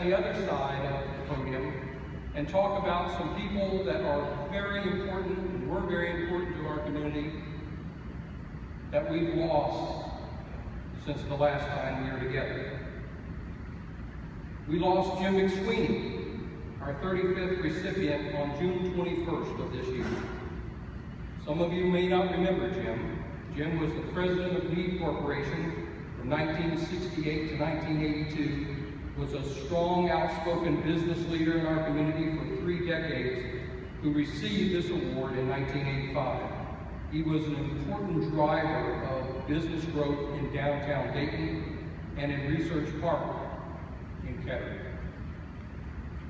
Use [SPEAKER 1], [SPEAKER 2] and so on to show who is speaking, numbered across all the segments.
[SPEAKER 1] on the other side of the podium and talk about some people that are very important and were very important to our community that we've lost since the last time we were together. We lost Jim McSweeney, our 35th recipient, on June 21st of this year. Some of you may not remember Jim. Jim was the president of Mead Corporation from 1968 to 1982, was a strong, outspoken business leader in our community for 3 decades, who received this award in 1985. He was an important driver of business growth in downtown Dayton and in Research Park in Kettering.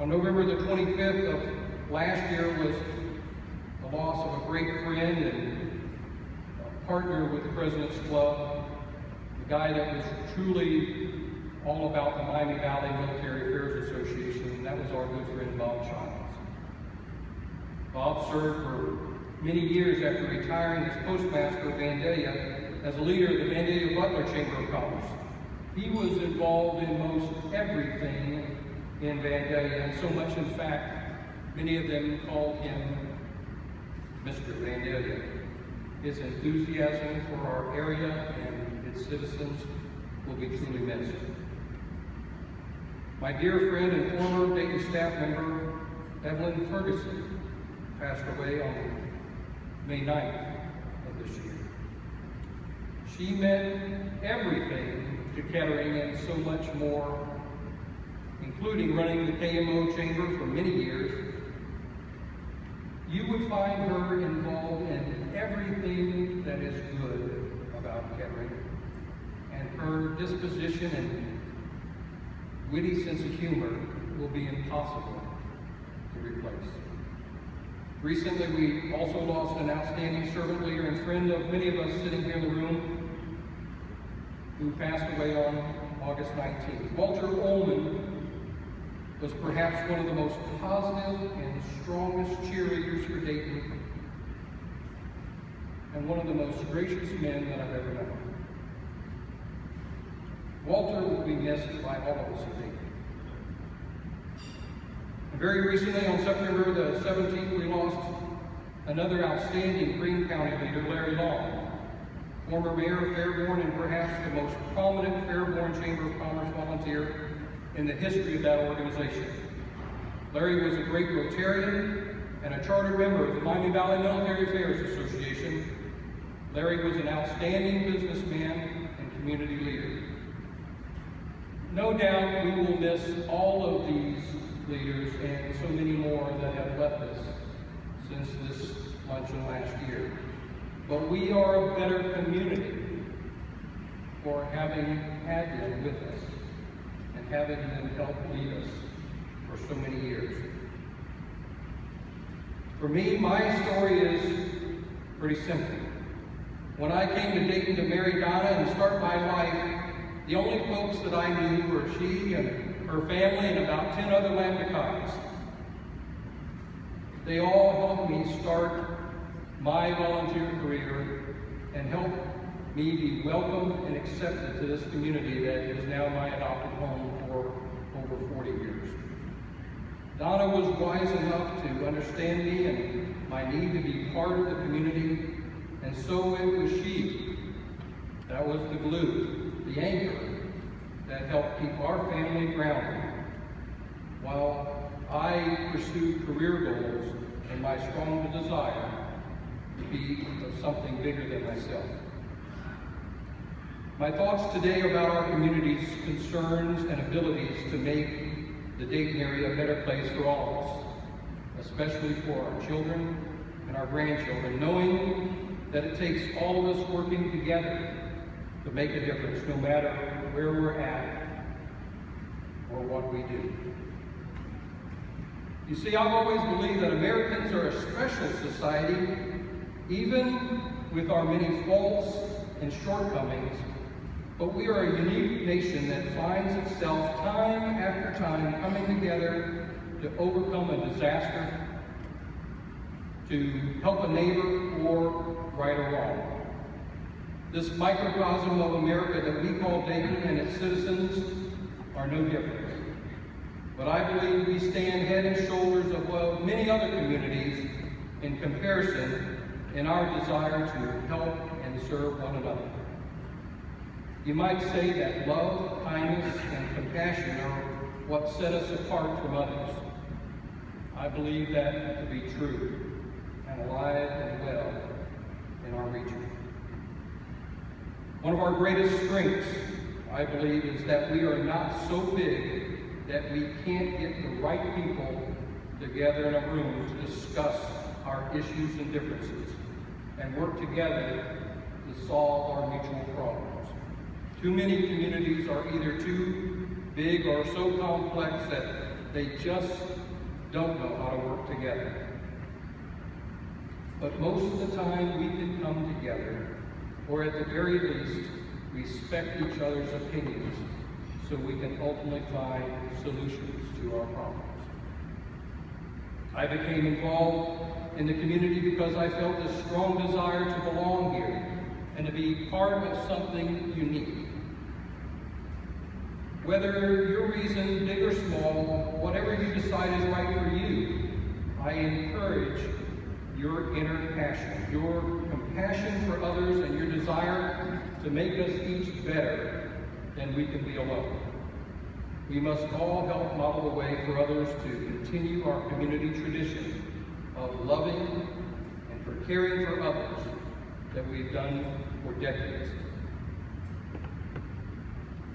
[SPEAKER 1] On November the 25th of last year was the loss of a great friend and a partner with the President's Club, the guy that was truly all about the Miami Valley Military Affairs Association, and that was our good friend Bob Childs. Bob served for many years after retiring as postmaster of Vandalia as a leader of the Vandalia Butler Chamber of Commerce. He was involved in most everything in Vandalia, and so much, in fact, many of them called him Mr. Vandalia. His enthusiasm for our area and its citizens will be truly missed. My dear friend and former Dayton staff member, Evelyn Ferguson, passed away on May 9th of this year. She meant everything to Kettering and so much more, including running the KMO chamber for many years. You would find her involved in everything that is good about Kettering, and her disposition and witty sense of humor will be impossible to replace. Recently, we also lost an outstanding servant leader and friend of many of us sitting here in the room, who passed away on August 19th. Walter Ullman was perhaps one of the most positive and strongest cheerleaders for Dayton, and one of the most gracious men that I've ever known. Walter will be missed by all of us in Dayton. And very recently, on September the 17th, we lost another outstanding Greene County leader, Larry Long, former mayor of Fairborn and perhaps the most prominent Fairborn Chamber of Commerce volunteer in the history of that organization. Larry was a great Rotarian and a charter member of the Miami Valley Military Affairs Association. Larry was an outstanding businessman and community leader. No doubt we will miss all of these leaders and so many more that have left us since this luncheon last year. But we are a better community for having had them with us and having them help lead us for so many years. For me, my story is pretty simple. When I came to Dayton to marry Donna and start my life, the only folks that I knew were she and her family and about 10 other Lambda. They all helped me start my volunteer career and helped me be welcomed and accepted to this community that is now my adopted home for over 40 years. Donna was wise enough to understand me and my need to be part of the community, and so it was she that was the glue, the anchor, that helped keep our family grounded, while I pursued career goals and my strong desire to be something bigger than myself. My thoughts today about our community's concerns and abilities to make the Dayton area a better place for all of us, especially for our children and our grandchildren, knowing that it takes all of us working together to make a difference, no matter where we're at or what we do. You see, I've always believed that Americans are a special society, even with our many faults and shortcomings, but we are a unique nation that finds itself time after time coming together to overcome a disaster, to help a neighbor, or right a wrong. This microcosm of America that we call Dayton and its citizens are no different. But I believe we stand head and shoulders above many other communities in comparison in our desire to help and serve one another. You might say that love, kindness, and compassion are what set us apart from others. I believe that to be true and alive and well in our region. One of our greatest strengths, I believe, is that we are not so big that we can't get the right people together in a room to discuss our issues and differences and work together to solve our mutual problems. Too many communities are either too big or so complex that they just don't know how to work together. But most of the time we can come together, or at the very least, respect each other's opinions so we can ultimately find solutions to our problems. I became involved in the community because I felt a strong desire to belong here and to be part of something unique. Whether your reason, big or small, whatever you decide is right for you, I encourage your inner passion, your compassion for others, and your desire to make us each better than we can be alone. We must all help model the way for others to continue our community tradition of loving and for caring for others that we've done for decades.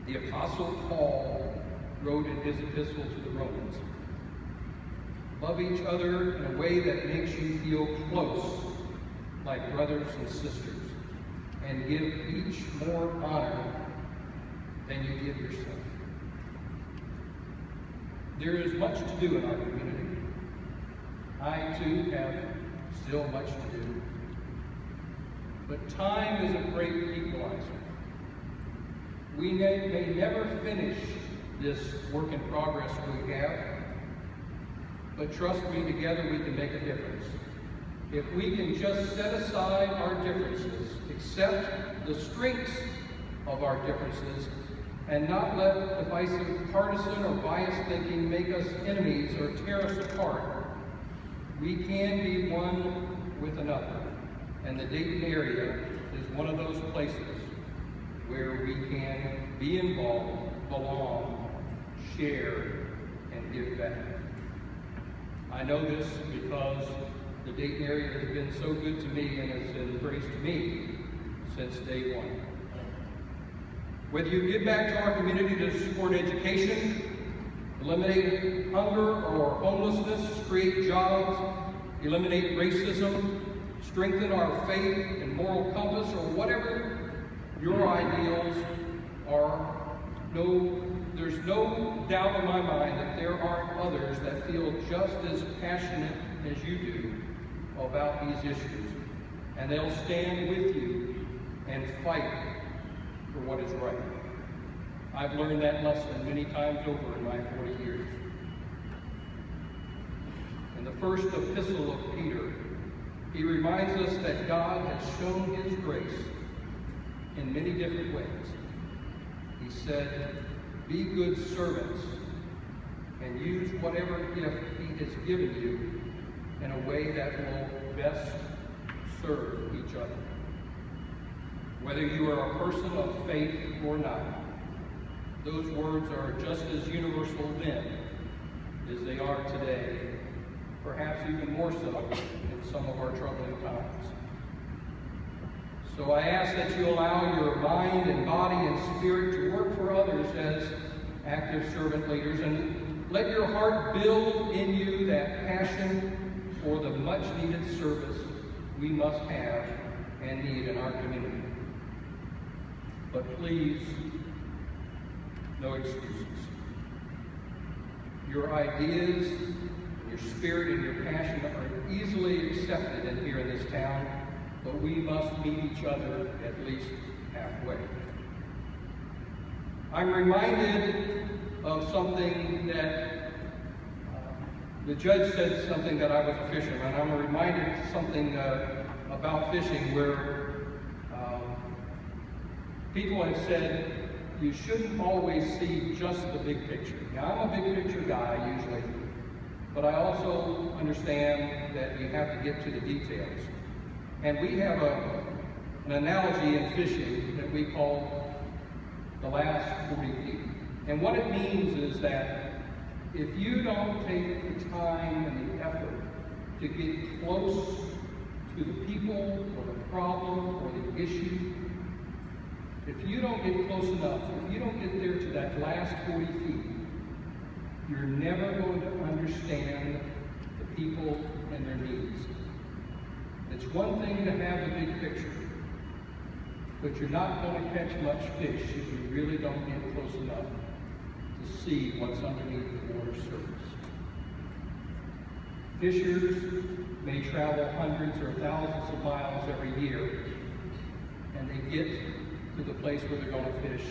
[SPEAKER 1] The Apostle Paul wrote in his epistle to the Romans, "Love each other in a way that makes you feel close, like brothers and sisters, and give each more honor than you give yourself." There is much to do in our community. I, too, have still much to do. But time is a great equalizer. We may never finish this work in progress we have, but trust me, together we can make a difference. If we can just set aside our differences, accept the strengths of our differences, and not let divisive, partisan, or biased thinking make us enemies or tear us apart, we can be one with another. And the Dayton area is one of those places where we can be involved, belong, share, and give back. I know this because the Dayton area has been so good to me and has embraced me since day one. Whether you give back to our community to support education, eliminate hunger or homelessness, create jobs, eliminate racism, strengthen our faith and moral compass, or whatever your ideals are, there's no doubt in my mind that there are others that feel just as passionate as you do about these issues, and they'll stand with you and fight for what is right. I've learned that lesson many times over in my 40 years. In the first epistle of Peter, he reminds us that God has shown his grace in many different ways. He said, "Be good servants and use whatever gift he has given you in a way that will best serve each other." Whether you are a person of faith or not, those words are just as universal then as they are today, perhaps even more so in some of our troubling times. So I ask that you allow your mind and body and spirit to work for others as active servant leaders, and let your heart build in you that passion for the much-needed service we must have and need in our community. But please, no excuses. Your ideas, your spirit, and your passion are easily accepted in here in this town, but we must meet each other at least halfway. I'm reminded of something that the judge said something that I was a fisherman. I'm reminded of something about fishing where people have said, you shouldn't always see just the big picture. Now, I'm a big picture guy usually, but I also understand that you have to get to the details. And we have an analogy in fishing that we call the last 40 feet. And what it means is that if you don't take the time and the effort to get close to the people or the problem or the issue, if you don't get close enough, if you don't get there to that last 40 feet, you're never going to understand the people and their needs. It's one thing to have the big picture, but you're not going to catch much fish if you really don't get close enough to see what's underneath the water's surface. Fishers may travel hundreds or thousands of miles every year, and they get to the place where they're going to fish,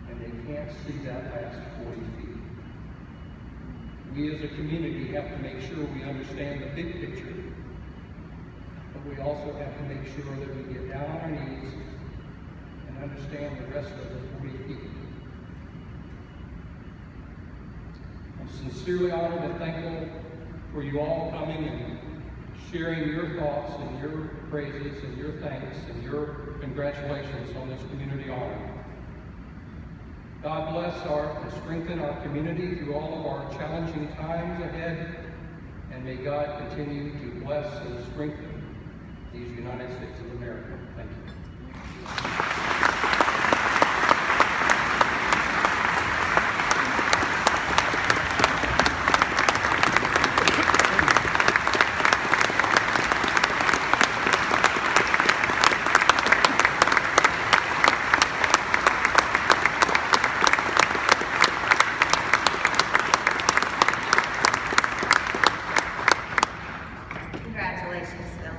[SPEAKER 1] and they can't see that last 40 feet. We as a community have to make sure we understand the big picture, but we also have to make sure that we get down on our knees and understand the rest of the 40 feet. I'm sincerely honored and thankful for you all coming and sharing your thoughts and your praises and your thanks and your congratulations on this community honor. God bless and strengthen our community through all of our challenging times ahead, and may God continue to bless and strengthen these United States of America. Thank you.
[SPEAKER 2] Congratulations, Phil.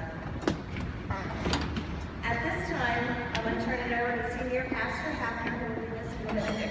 [SPEAKER 2] At this time, I'm going to turn it over to Senior Pastor Hafner, who will lead us in the benediction.